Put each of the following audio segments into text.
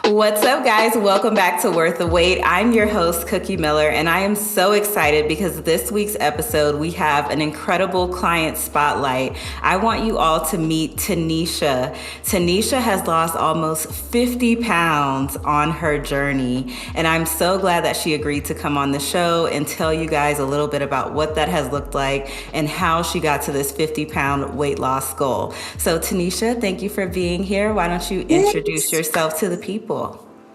What's up, guys? Welcome back to Worth the Wait. I'm your host, Cookie Miller, and I am so excited because this week's episode, we have an incredible client spotlight. I want you all to meet Tenetia. Tenetia has lost almost 50 pounds on her journey, and I'm so glad that she agreed to come on the show and tell you guys a little bit about what that has looked like and how she got to this 50-pound weight loss goal. So, Tenetia, thank you for being here. Why don't you introduce yourself to the people?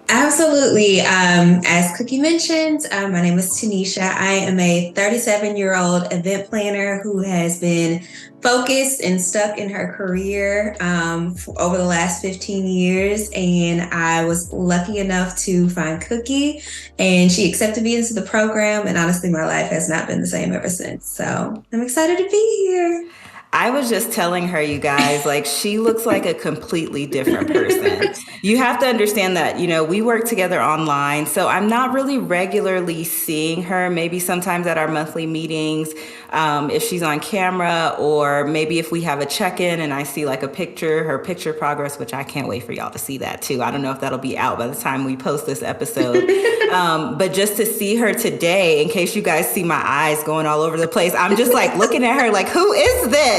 Absolutely. As Cookie mentioned, my name is Tenetia. I am a 37-year-old event planner who has been focused and stuck in her career over the last 15 years. And I was lucky enough to find Cookie, and she accepted me into the program. And honestly, my life has not been the same ever since. So I'm excited to be here. I was just telling her, you guys, like, she looks like a completely different person. You have to understand that, we work together online, so I'm not really regularly seeing her, maybe sometimes at our monthly meetings, if she's on camera, or maybe if we have a check-in and I see like her picture progress, which I can't wait for y'all to see that too. I don't know if that'll be out by the time we post this episode. But just to see her today, in case you guys see my eyes going all over the place, I'm just like looking at her like, who is this?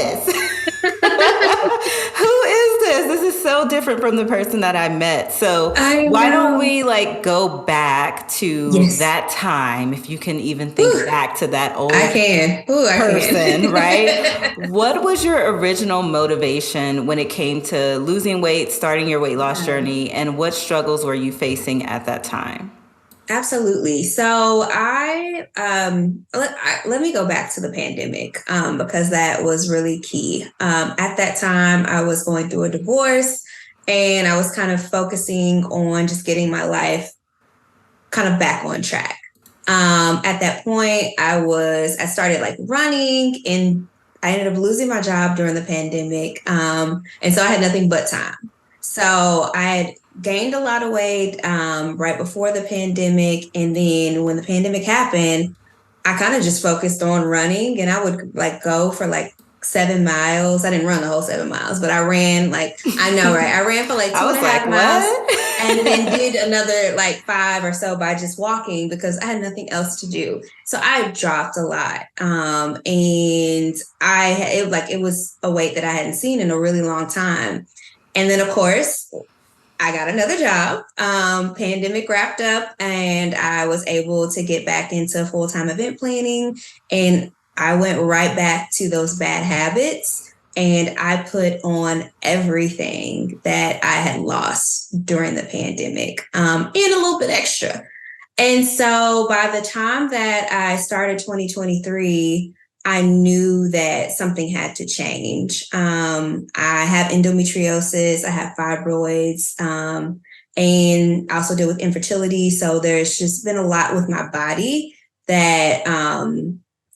Who is this? This is so different from the person that I met. So why don't we go back to that time, if you can even think back to that old person, right? What was your original motivation when it came to losing weight, starting your weight loss journey, and what struggles were you facing at that time? Absolutely. So let me go back to the pandemic because that was really key. At that time, I was going through a divorce, and I was kind of focusing on just getting my life kind of back on track. At that point, I started running, and I ended up losing my job during the pandemic. And so I had nothing but time. So I had gained a lot of weight right before the pandemic. And then when the pandemic happened, I kind of just focused on running, and I would go for 7 miles. I didn't run the whole 7 miles, but I ran I know, right? I ran for 2.5 miles and then did another 5 or so by just walking because I had nothing else to do. So I dropped a lot. And it was a weight that I hadn't seen in a really long time. And then, of course, I got another job. Pandemic wrapped up, and I was able to get back into full-time event planning. And I went right back to those bad habits, and I put on everything that I had lost during the pandemic, and a little bit extra. And so by the time that I started 2023, I knew that something had to change. I have endometriosis, I have fibroids, and I also deal with infertility. So there's just been a lot with my body that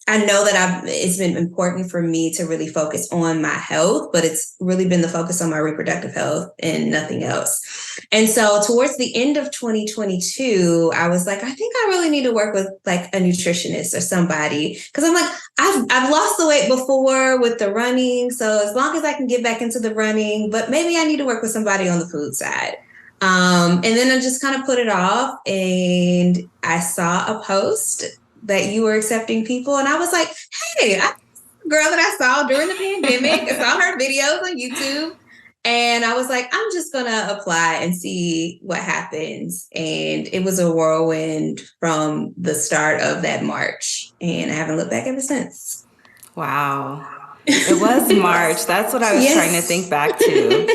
I know that it's been important for me to really focus on my health, but it's really been the focus on my reproductive health and nothing else. And so towards the end of 2022, I was like, I think I really need to work with a nutritionist or somebody, because I'm I've lost the weight before with the running. So as long as I can get back into the running, but maybe I need to work with somebody on the food side. And then I just kind of put it off, and I saw a post that you were accepting people. And I was like, hey, girl that I saw during the pandemic, I saw her videos on YouTube. And I was like, I'm just going to apply and see what happens. And it was a whirlwind from the start of that March. And I haven't looked back ever since. Wow. It was March. That's what I was trying to think back to.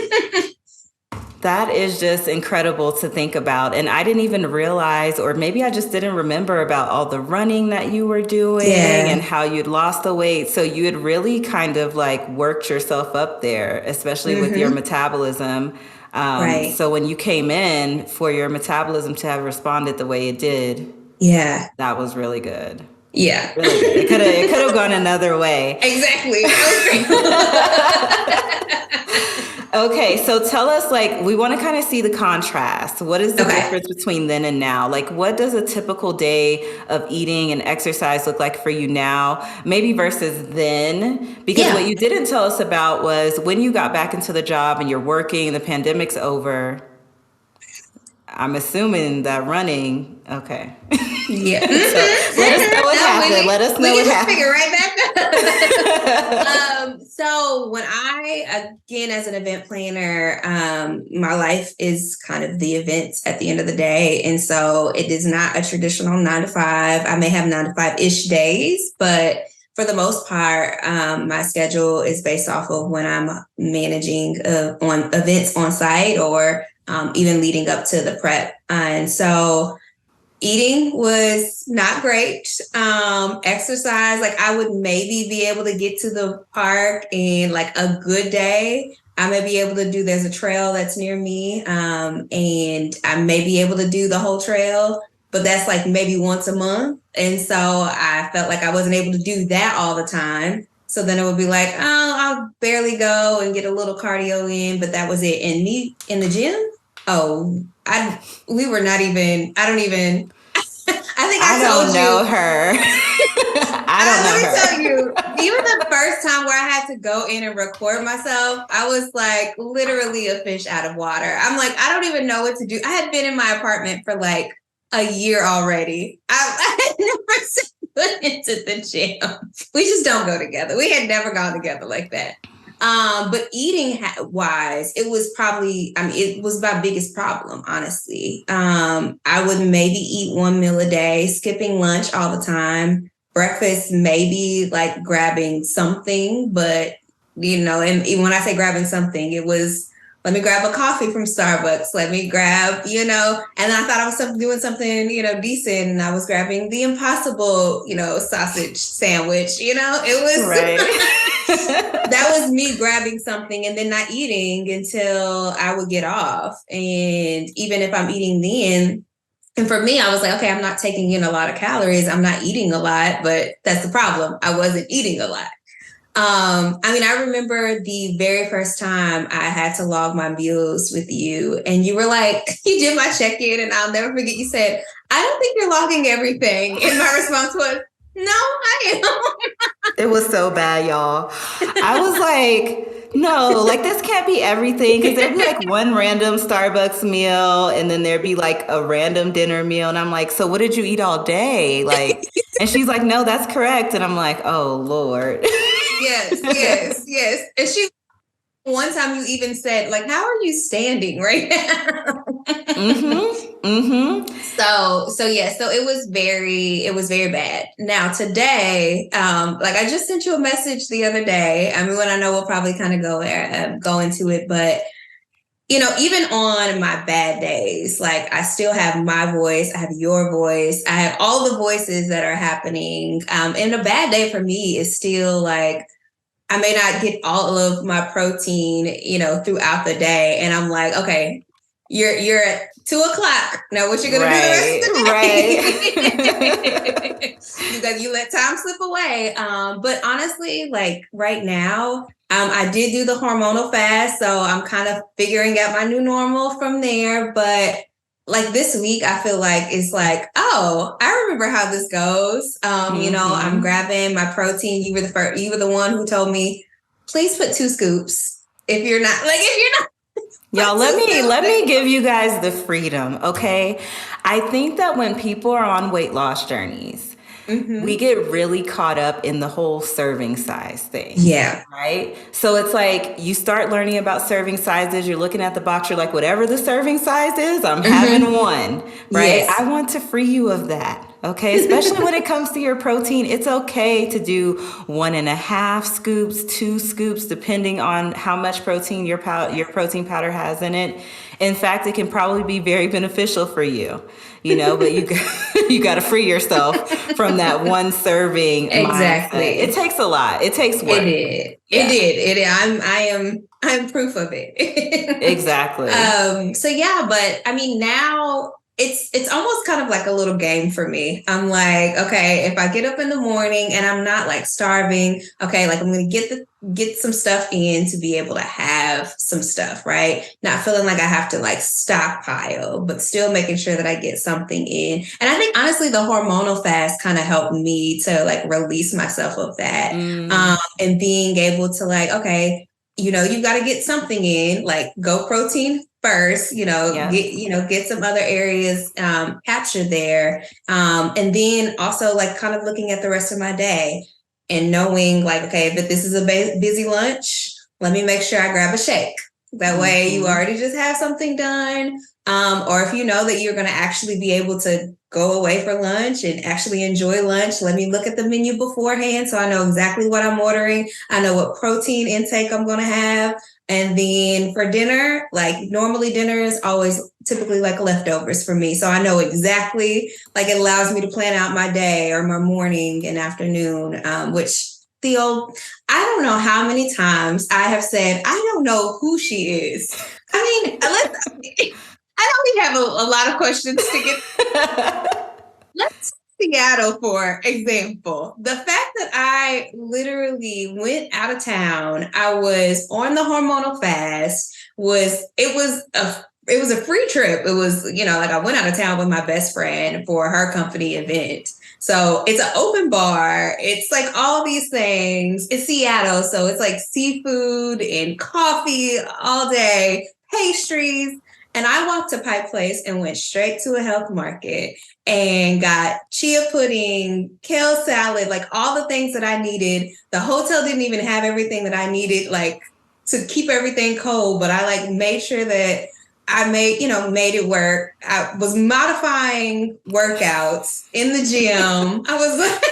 That is just incredible to think about. And I didn't even realize, or maybe I just didn't remember about all the running that you were doing and how you'd lost the weight. So you had really kind of worked yourself up there, especially with your metabolism. Right. So when you came in, for your metabolism to have responded the way it did, that was really good. Yeah. Really good. It could have gone another way. Exactly. Okay, so tell us, we want to kind of see the contrast. What is the difference between then and now? What does a typical day of eating and exercise look like for you now, maybe versus then? Because what you didn't tell us about was when you got back into the job and you're working, the pandemic's over. I'm assuming that running, okay. Yeah. So let us know what happened. Let us know we what can just happened. pick it right back up. So when again, as an event planner, my life is kind of the events at the end of the day. And so it is not a traditional 9 to 5. I may have 9 to 5-ish days, but for the most part, my schedule is based off of when I'm managing on events on site or even leading up to the prep. And so eating was not great. Exercise, like I would maybe be able to get to the park in like a good day. I may be able to do, there's a trail that's near me, and I may be able to do the whole trail, but that's like maybe once a month. And so I felt like I wasn't able to do that all the time. So then it would be like, oh, I'll barely go and get a little cardio in, but that was it. And me in the gym, oh, we were not even, I don't even, I think I don't told know you. her. I don't know her. Let me tell you, even the first time where I had to go in and record myself, I was like literally a fish out of water. I'm like, I don't even know what to do. I had been in my apartment for like a year already. I had never set foot into the gym. We just don't go together. We had never gone together like that. But eating wise, it was probably, I mean, it was my biggest problem, honestly. I would maybe eat one meal a day, skipping lunch all the time. Breakfast, maybe like grabbing something, but and even when I say grabbing something, it was, let me grab a coffee from Starbucks. Let me grab, and then I thought I was doing something, decent, and I was grabbing the Impossible, sausage sandwich. It was right. that was me grabbing something and then not eating until I would get off. And even if I'm eating then, and for me, I was like, okay, I'm not taking in a lot of calories. I'm not eating a lot, but that's the problem. I wasn't eating a lot. I remember the very first time I had to log my meals with you, and you were like, you did my check-in, and I'll never forget, you said, I don't think you're logging everything. And my response was, no, I am. It was so bad, y'all. I was like, no, like this can't be everything, because there'd be like one random Starbucks meal and then there'd be like a random dinner meal. And I'm like, so what did you eat all day? Like, and she's like, no, that's correct. And I'm like, oh, Lord. Yes. And one time you even said, like, how are you standing right now? So it was very bad. Now today, like I just sent you a message the other day. I mean, when I know we'll probably kind of go into it, but even on my bad days, like I still have my voice, I have your voice, I have all the voices that are happening. And a bad day for me is still like, I may not get all of my protein, throughout the day. And I'm like, okay, you're at 2:00. Now what you're gonna do the rest of the day? Because you let time slip away. But honestly, like right now, I did do the hormonal fast, so I'm kind of figuring out my new normal from there. But like this week, I feel like it's like, oh, I remember how this goes. I'm grabbing my protein. You were the one who told me, please put 2 scoops. If you're not. Y'all, let me give you guys the freedom, okay? I think that when people are on weight loss journeys, we get really caught up in the whole serving size thing. Yeah. Right? So it's like you start learning about serving sizes, you're looking at the box, you're like, whatever the serving size is, I'm having one, right? Yes. I want to free you of that. Okay, especially when it comes to your protein, it's okay to do 1.5 scoops, 2 scoops, depending on how much protein your protein powder has in it. In fact, it can probably be very beneficial for you, but you got to free yourself from that one serving. Exactly. Mindset. It takes a lot. It takes work. It did. I'm proof of it. Exactly. So yeah, but I mean now it's almost kind of like a little game for me. I'm like, okay, if I get up in the morning and I'm not like starving, okay, like I'm going to get some stuff in to be able to have some stuff, right? Not feeling like I have to like stockpile, but still making sure that I get something in. And I think honestly, the hormonal fast kind of helped me to like release myself of that. And being able to like, okay, you've got to get something in, like go protein first, Yes. get some other areas captured there. And then also like kind of looking at the rest of my day and knowing like, okay, but this is a busy lunch, let me make sure I grab a shake. That way you already just have something done. Or if you know that you're going to actually be able to go away for lunch and actually enjoy lunch, let me look at the menu beforehand so I know exactly what I'm ordering. I know what protein intake I'm going to have. And then for dinner, like normally dinner is always typically like leftovers for me. So I know exactly, like it allows me to plan out my day or my morning and afternoon, which I don't know how many times I have said, I don't know who she is. I mean, I know we have a lot of questions to get. Let's Seattle, for example. The fact that I literally went out of town, I was on the hormonal fast, it was a free trip. It was, like I went out of town with my best friend for her company event. So it's an open bar. It's like all these things. It's Seattle. So it's like seafood and coffee all day, pastries. And I walked to Pike Place and went straight to a health market and got chia pudding, kale salad, like all the things that I needed. The hotel didn't even have everything that I needed, like to keep everything cold, but I like made sure that I made it work. I was modifying workouts in the gym. I was like,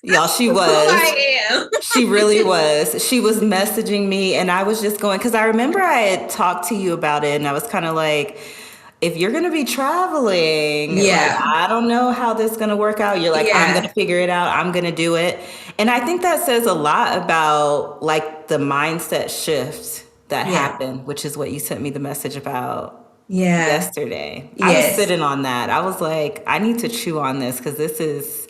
Y'all, she who was. I am. She really was. She was messaging me, and I was just going, because I remember I had talked to you about it, and I was kind of like, if you're going to be traveling, like, Yeah. I don't know how this is going to work out. You're like, I'm going Yeah. to figure it out. I'm going to do it. And I think that says a lot about like the mindset shift that Yeah. happened, which is what you sent me the message about Yeah. yesterday. I was Yes. sitting on that. I was like, I need to chew on this because this is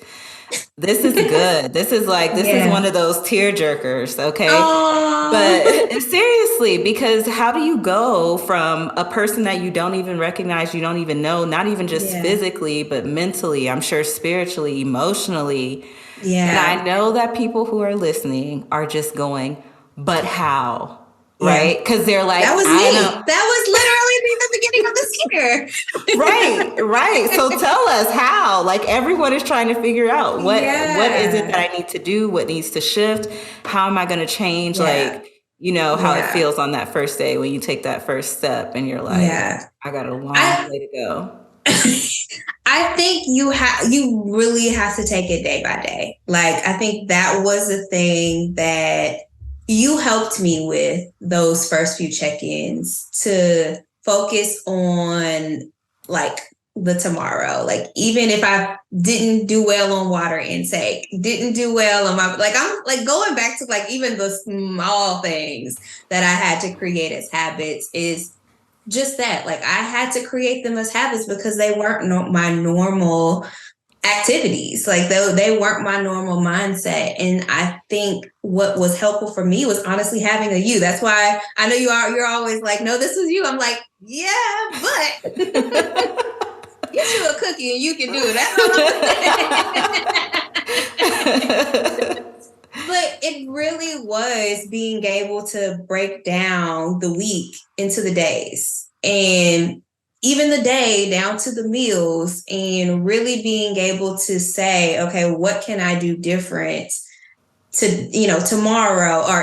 good. This is one Yeah. of those tear jerkers, okay? Oh, But seriously, because how do you go from a person that you don't even recognize, you don't even know, not even just yeah. physically, but mentally, I'm sure spiritually, emotionally. And I Yeah. know that people who are listening are just going, but how? Yeah. Right? Because they're like, That was I me. don't. That was literally me at the beginning of Right, right. So this tell us how. Like everyone is trying to figure out what is it that year. I need to do, what needs to shift, how am I going to change Yeah. like, how it Yeah. feels on that first day when you take that first step and you're like, Yeah. I got a long I way to go. I think you really have to take it day by day. Like I think that was the thing that you helped me with those first few check-ins to focus on like the tomorrow. Like even if I didn't do well on water intake, didn't do well on my like I'm like going back to like even the small things that I had to create as habits is just that. Like I had to create them as habits because they weren't my normal activities. Like they weren't my normal mindset. And I think what was helpful for me was honestly having a you. That's why I know you're always like, no, this is you. I'm like, yeah, but get you a cookie and you can do it. That's all I'm saying. But it really was being able to break down the week into the days and even the day down to the meals and really being able to say, okay, what can I do different to, tomorrow or,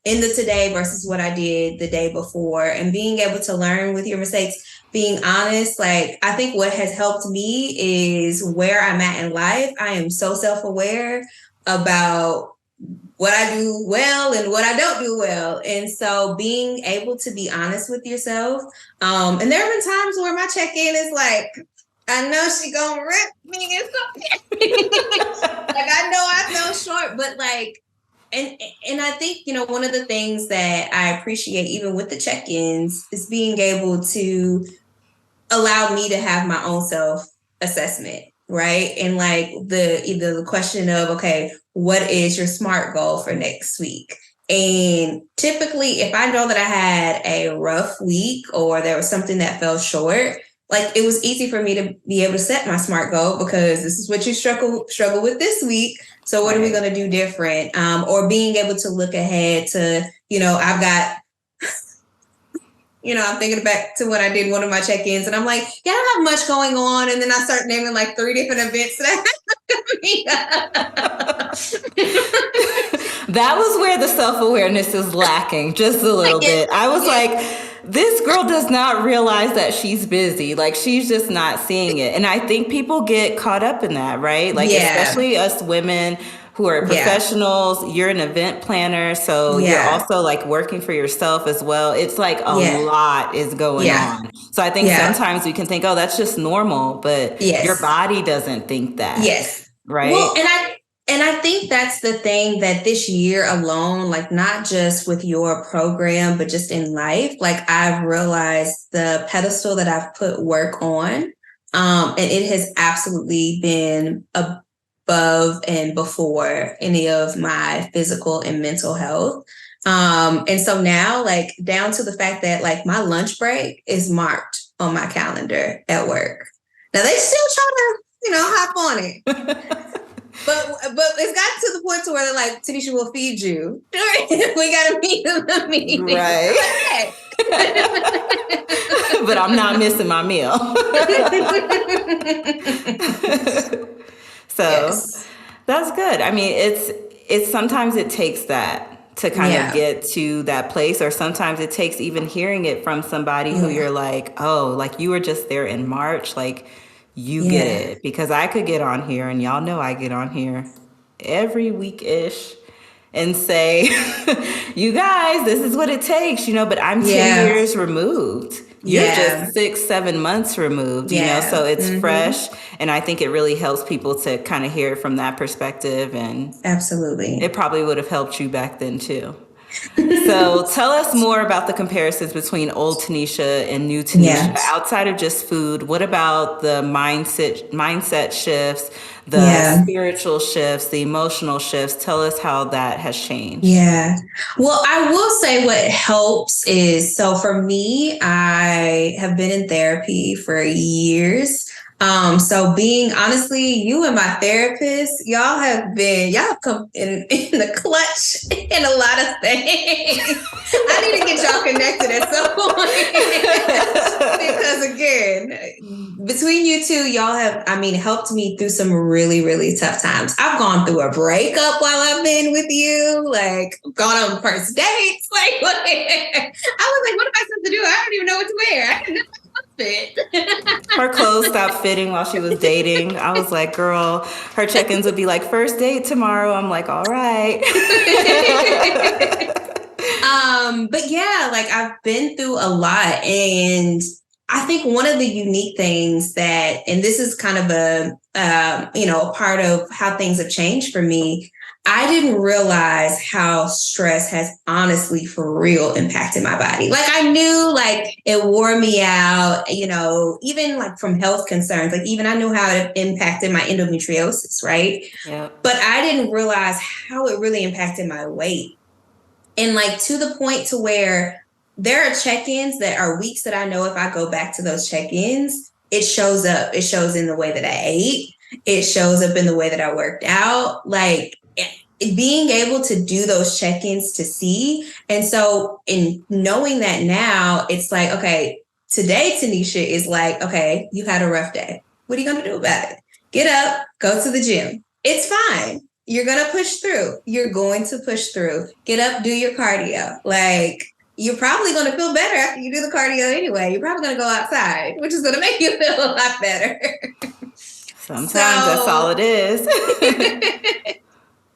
in the today versus what I did the day before and being able to learn with your mistakes, being honest. Like, I think what has helped me is where I'm at in life. I am so self-aware about what I do well and what I don't do well. And so being able to be honest with yourself. And there have been times where my check-in is like, I know she gonna rip me and something. Like I know I fell short, but like, and I think, one of the things that I appreciate even with the check-ins is being able to allow me to have my own self assessment, right? And like either the question of, okay, what is your SMART goal for next week? And typically, if I know that I had a rough week or there was something that fell short, like it was easy for me to be able to set my SMART goal because this is what you struggle with this week. So what are we going to do different? Or being able to look ahead to, I've got I'm thinking back to when I did one of my check-ins, and I'm like, yeah, I don't have much going on. And then I start naming like 3 different events that That was where the self-awareness is lacking just a little bit. I was like, this girl does not realize that she's busy. Like, she's just not seeing it. And I think people get caught up in that, right? Like, especially us women who are professionals. You're an event planner, so you're also like working for yourself as well. It's like a lot is going on. So I think sometimes we can think, oh, that's just normal, but your body doesn't think that. Yes. Right. Well, and I think that's the thing, that this year alone, like not just with your program, but just in life, like I've realized the pedestal that I've put work on, and it has absolutely been above and before any of my physical and mental health. And so now, like, down to the fact that like my lunch break is marked on my calendar at work. Now they still try to, hop on it. But it's got to the point to where they're like, Tanisha will feed you. We gotta meet in the meeting. Right. But I'm not missing my meal. So that's good. I mean, it's sometimes it takes that to kind of get to that place, or sometimes it takes even hearing it from somebody who you're like, oh, like you were just there in March, like you get it. Because I could get on here, and y'all know I get on here every week-ish and say, you guys, this is what it takes, but I'm 10 years removed. You're just 6-7 months removed, so it's fresh. And I think it really helps people to kind of hear it from that perspective. And absolutely, it probably would have helped you back then too. So tell us more about the comparisons between old Tanisha and new Tanisha. Outside of just food, what about the mindset shifts, the spiritual shifts, the emotional shifts? Tell us how that has changed. Yeah. Well, I will say what helps is, so for me, I have been in therapy for years. So being honestly, you and my therapist, y'all have come in the clutch in a lot of things. I need to get y'all connected at some point. Because again, between you two, y'all have, helped me through some really, really tough times. I've gone through a breakup while I've been with you, like gone on first dates. Like, I was like, what am I supposed to do? I don't even know what to wear. I didn't know fit. Her clothes stopped fitting while she was dating. I was like, girl, her check-ins would be like, first date tomorrow. I'm like, all right. But yeah, like I've been through a lot, and I think one of the unique things that, and this is kind of a part of how things have changed for me, I didn't realize how stress has honestly for real impacted my body. Like I knew like it wore me out, even like from health concerns, like even I knew how it impacted my endometriosis, right? Yeah. But I didn't realize how it really impacted my weight. And like to the point to where there are check-ins that are weeks that I know if I go back to those check-ins, it shows up. It shows in the way that I ate. It shows up in the way that I worked out. Like being able to do those check-ins to see. And so in knowing that now, it's like, okay, today, Tanisha is like, okay, you had a rough day. What are you going to do about it? Get up, go to the gym. It's fine. You're going to push through. You're going to push through. Get up, do your cardio. Like, you're probably going to feel better after you do the cardio anyway. You're probably going to go outside, which is going to make you feel a lot better. Sometimes that's all it is.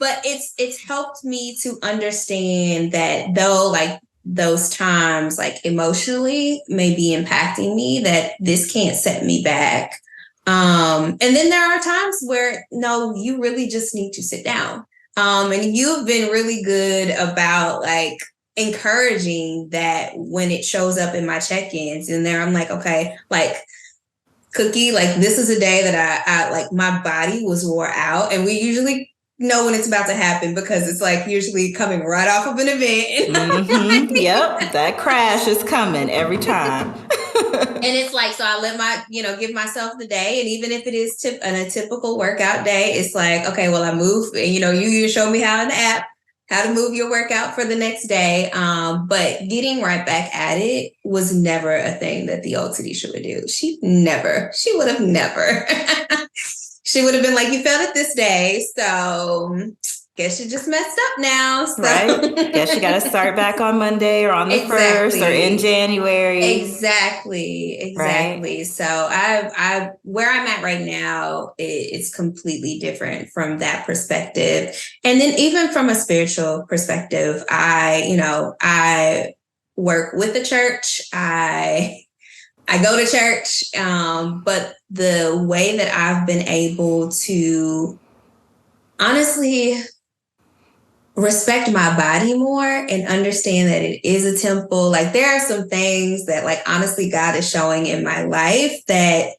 But it's helped me to understand that though like those times like emotionally may be impacting me, that this can't set me back. And then there are times where no, you really just need to sit down. And you've been really good about like encouraging that when it shows up in my check-ins, and there I'm like, okay, like Cookie, like this is a day that I like my body was wore out, and we usually know when it's about to happen because it's like usually coming right off of an event. Mm-hmm. Yep, that crash is coming every time. And it's like, so I let my, give myself the day. And even if it is a typical workout day, it's like, okay, well, I move and, you show me how in the app, how to move your workout for the next day. But getting right back at it was never a thing that the old Tanisha would do. She would have never. She would have been like, you failed it this day, so guess you just messed up now. So. Right? Guess you got to start back on Monday or on the 1st or in January. Exactly. Right? So I where I'm at right now, it's completely different from that perspective. And then even from a spiritual perspective, I work with the church. I go to church, but the way that I've been able to honestly respect my body more and understand that it is a temple. Like there are some things that like honestly God is showing in my life that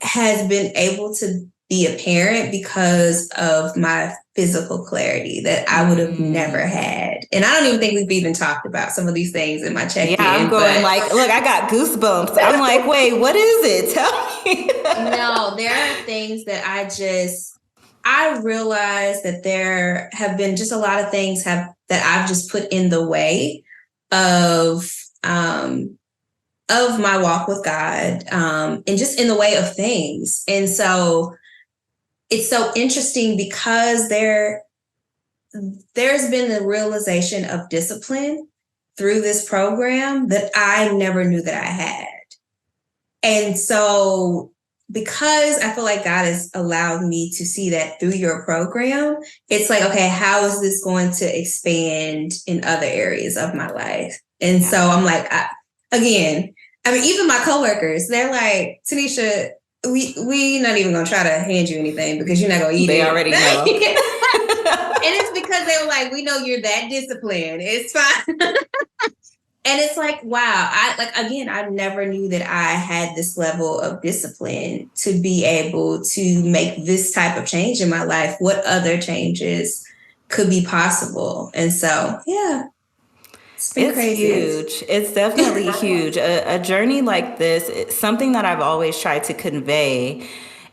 has been able to be apparent because of my physical clarity that I would have never had. And I don't even think we've even talked about some of these things in my check-in. Yeah, I'm going like, look, I got goosebumps. I'm like, wait, what is it? Tell me. No, there are things that I realize that there have been just a lot of things that I've just put in the way of my walk with God, and just in the way of things. And so it's so interesting because there's been the realization of discipline through this program that I never knew that I had. And so because I feel like God has allowed me to see that through your program, it's like, okay, how is this going to expand in other areas of my life? And so I'm like, even my coworkers, they're like, Tanisha, we not even gonna try to hand you anything because you're not gonna eat they it. They already know. And it's because they were like, we know you're that disciplined. It's fine. And it's like, wow, I never knew that I had this level of discipline to be able to make this type of change in my life. What other changes could be possible? And so, yeah, it's crazy. Huge. It's definitely huge. A journey like this, something that I've always tried to convey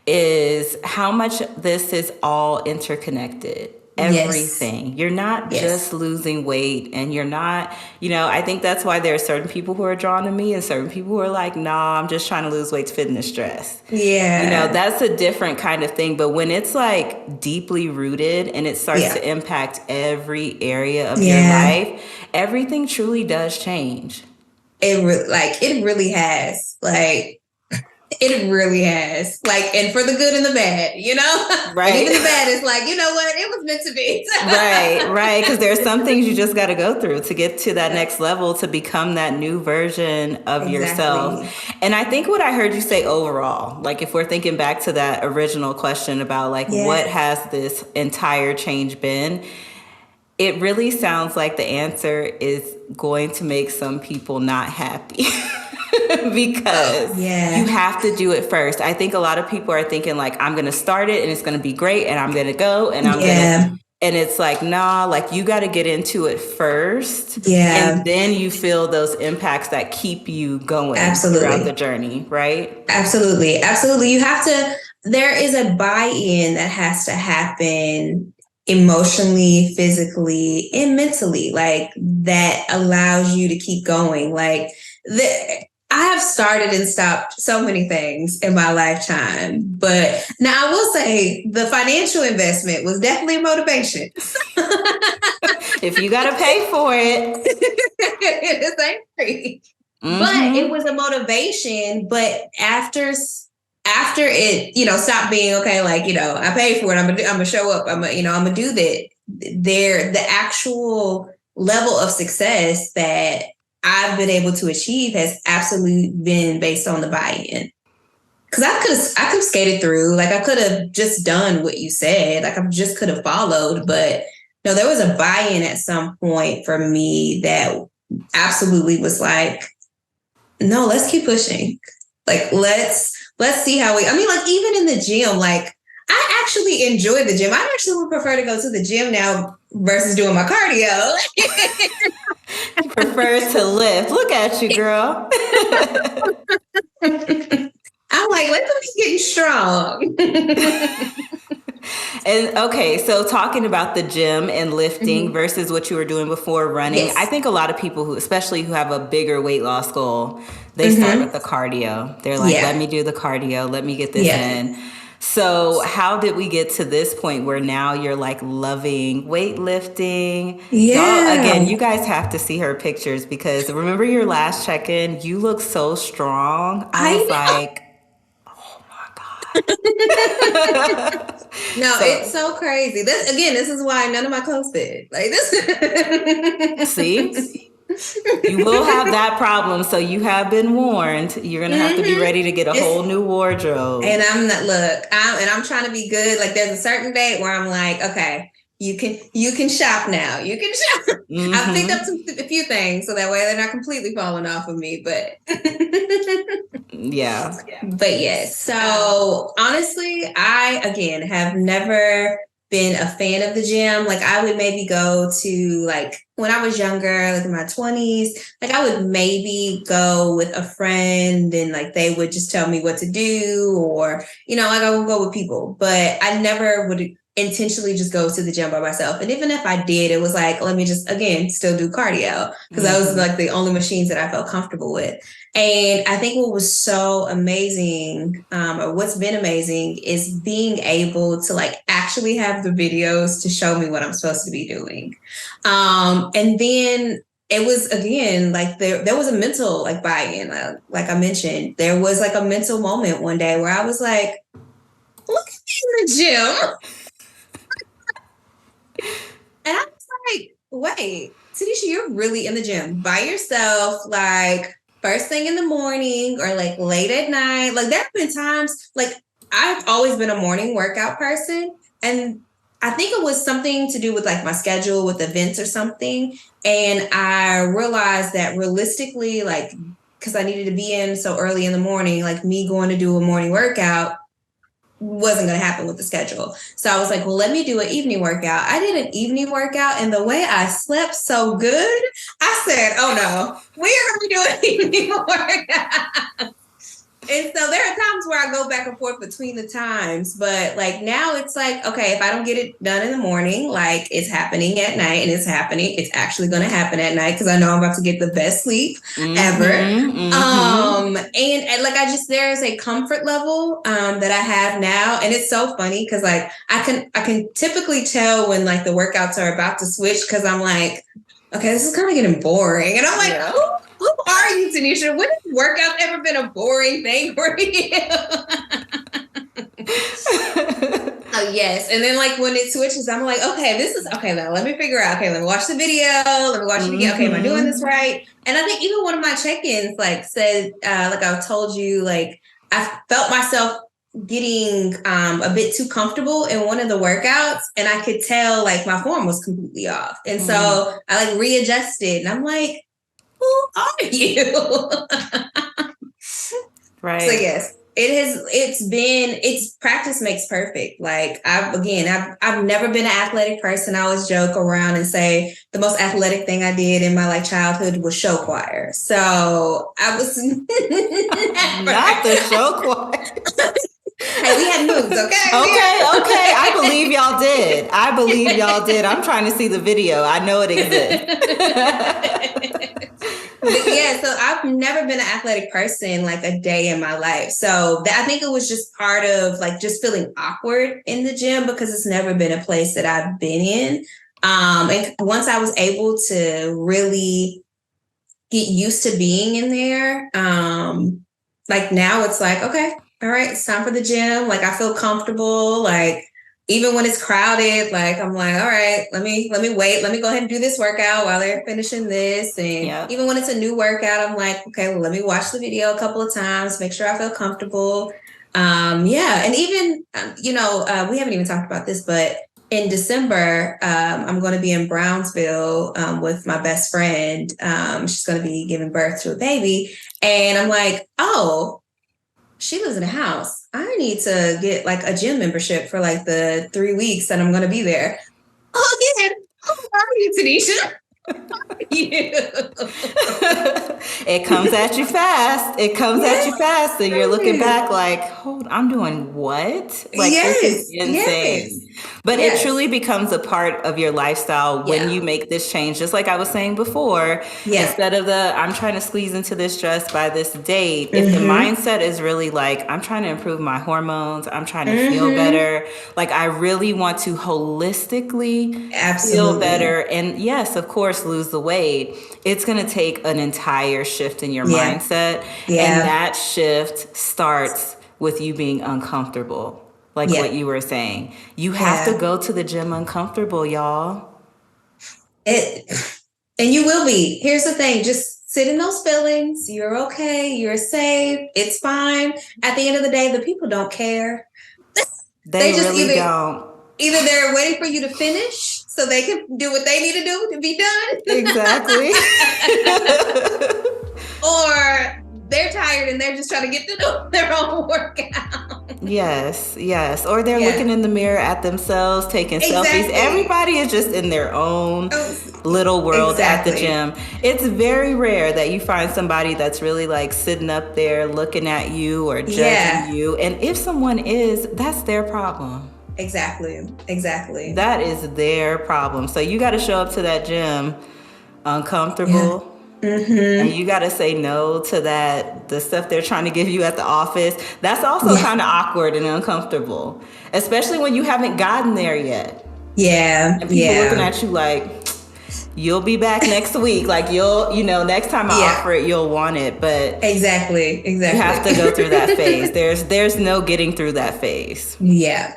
is how much this is all interconnected. Everything. Yes. You're not just losing weight and you're not, I think that's why there are certain people who are drawn to me and certain people who are like, nah, I'm just trying to lose weight to fit in this dress. Yeah. That's a different kind of thing. But when it's like deeply rooted and it starts to impact every area of your life, everything truly does change. It really has. It really has. And for the good and the bad, Right. And even the bad is like, you know what? It was meant to be. Right. Because there's some things you just got to go through to get to that next level, to become that new version of yourself. And I think what I heard you say overall, like if we're thinking back to that original question about what has this entire change been, it really sounds like the answer is going to make some people not happy. Because you have to do it first. I think a lot of people are thinking I'm going to start it and it's going to be great and I'm going to go and I'm going to, and it's like, nah, you got to get into it first. And then you feel those impacts that keep you going throughout the journey, right? Absolutely. You have to, there is a buy-in that has to happen emotionally, physically, and mentally, that allows you to keep going. I have started and stopped so many things in my lifetime, but now I will say the financial investment was definitely a motivation. If you got to pay for it. It ain't free. Mm-hmm. But it was a motivation. But after it, stopped being okay, I paid for it. I'm gonna show up. I'm gonna do that. The actual level of success that I've been able to achieve has absolutely been based on the buy-in. Because I could have skated through, I could have just done what you said, I just could have followed, but no, there was a buy-in at some point for me that absolutely was no, let's keep pushing. Let's see how even in the gym, I actually enjoy the gym. I actually would prefer to go to the gym now versus doing my cardio. Prefer to lift. Look at you, girl. I'm let me get strong. And okay, so talking about the gym and lifting Mhm. versus what you were doing before running, I Yes. think a lot of people who, especially who have a bigger weight loss goal, they start with Hmm. the cardio. They're like, let Yeah. me do the cardio, let me get this Yeah. in. So, how did we get to this point where now you're like loving weightlifting? Y'all, again, Yeah. you guys have to see her pictures because remember your last check in? You look so strong. I was I like, oh my God. No, it's So, so crazy. This is why none of my clothes fit. Like see? this. You will have that problem, so you have been warned. You're gonna have to be Hmm. ready to get a whole It's new wardrobe. and I'm not I'm trying to be good. Like there's a certain date where I'm like, okay, you can shop now. You can shop. I've picked up Mm-hmm. a few things so that way they're not completely falling off of me, but Yeah. but yes. So honestly, I again have never been a fan of the gym. Like I would maybe go to like when I was younger, like in my 20s, like I would maybe go with a friend and like they would just tell me what to do or like I would go with people, but I never would intentionally just go to the gym by myself. And even if I did, it was like, let me just again still do cardio because that was Mm-hmm. like the only machines that I felt comfortable with. And I think what was so amazing, or what's been amazing, is being able to like actually have the videos to show me what I'm supposed to be doing. And then it was again like there was a mental like buy-in. Like I mentioned, there was like a mental moment one day where I was like, look at me in the gym. And I was like, wait, Tanisha, you're really in the gym by yourself, like first thing in the morning or like late at night. Like there have been times, like I've always been a morning workout person. And I think it was something to do with like my schedule with events or something. And I realized that realistically, like, because I needed to be in so early in the morning, like me going to do a morning workout wasn't going to happen with the schedule. So I was like, well, let me do an evening workout. I did an evening workout, and the way I slept so good, I said, oh no, we are going to do an evening workout. And so there are times where I go back and forth between the times, but like now it's like, okay, if I don't get it done in the morning, like it's happening at night and it's actually going to happen at night because I know I'm about to get the best sleep ever. Mm-hmm. Mm-hmm. And like there's a comfort level that I have now, and it's so funny because like I can typically tell when like the workouts are about to switch because I'm like, okay, this is kind of getting boring, and I'm like, Yeah. who are you, Tanisha? When has workout ever been a boring thing for you? Oh yes, and then like when it switches, I'm like, okay, this is okay. Now let me figure out. Okay, let me watch the video. Let me watch it again. Okay, am I doing this Mm-hmm. right? And I think even one of my check-ins like said, like I told you, like I felt myself getting a bit too comfortable in one of the workouts, and I could tell like my form was completely off. And Mm-hmm. so I like readjusted, and I'm like, who are you? So Right. yes, it's practice makes perfect. Like I've never been an athletic person. I always joke around and say the most athletic thing I did in my like childhood was show choir. So I was Not the show choir. hey, we had moves, okay? Okay, okay. I believe y'all did. I believe y'all did. I'm trying to see the video. I know it exists. But yeah, so I've never been an athletic person like a day in my life. So I think it was just part of like just feeling awkward in the gym because it's never been a place that I've been in. And once I was able to really get used to being in there, like now it's like, okay, all right, it's time for the gym. Like I feel comfortable. Like even when it's crowded, like I'm like, all right, let me wait. Let me go ahead and do this workout while they're finishing this. And Yeah. even when it's a new workout, I'm like, okay, well, let me watch the video a couple of times, make sure I feel comfortable. Yeah, and even we haven't even talked about this, but in December, I'm going to be in Brownsville with my best friend. She's going to be giving birth to a baby, and I'm like, oh, she lives in a house. I need to get like a gym membership for like the 3 weeks that I'm going to be there. Oh, yeah. Who are you, Tanisha? You. It comes at you fast. It comes at you fast. And you're looking Yes. back like, hold, I'm doing what? Like, this is Yes. Yes. insane. But it Yes. truly becomes a part of your lifestyle when Yeah. you make this change. Just like I was saying before, Yeah. instead of I'm trying to squeeze into this dress by this date, if the Mm-hmm. mindset is really like, I'm trying to improve my hormones, I'm trying to feel Mm-hmm. better, like I really want to holistically feel Absolutely. better. And yes, of course, lose the weight. It's going to take an entire shift in your Yeah. mindset. And Yeah. that shift starts with you being uncomfortable. Like what Yeah. you were saying, you have to Yeah. go to the gym uncomfortable, y'all. It and you will be. Here's the thing, just sit in those feelings. You're okay, you're safe, it's fine. At the end of the day, the people don't care. They They just really don't. either they're waiting for you to finish so they can do what they need to do to be done. Exactly. Or they're tired and they're just trying to get to their own workout. Yes, yes. Or they're Yeah. looking in the mirror at themselves, taking selfies. Exactly. Everybody is just in their own Oh, little world at the exactly. gym. It's very rare that you find somebody that's really like sitting up there looking at you or judging Yeah. you. And if someone is, that's their problem. Exactly. Exactly. That is their problem. So you got to show up to that gym Yeah. uncomfortable. And Mm-hmm. you got to say no to the stuff they're trying to give you at the office. That's also Yeah. kind of awkward and uncomfortable, especially when you haven't gotten there yet. Yeah. And people looking Yeah. at you like, you'll be back next week. Like next time I Yeah. offer it, you'll want it. But Exactly. you have to Exactly. go through that phase. There's no getting through that phase. Yeah.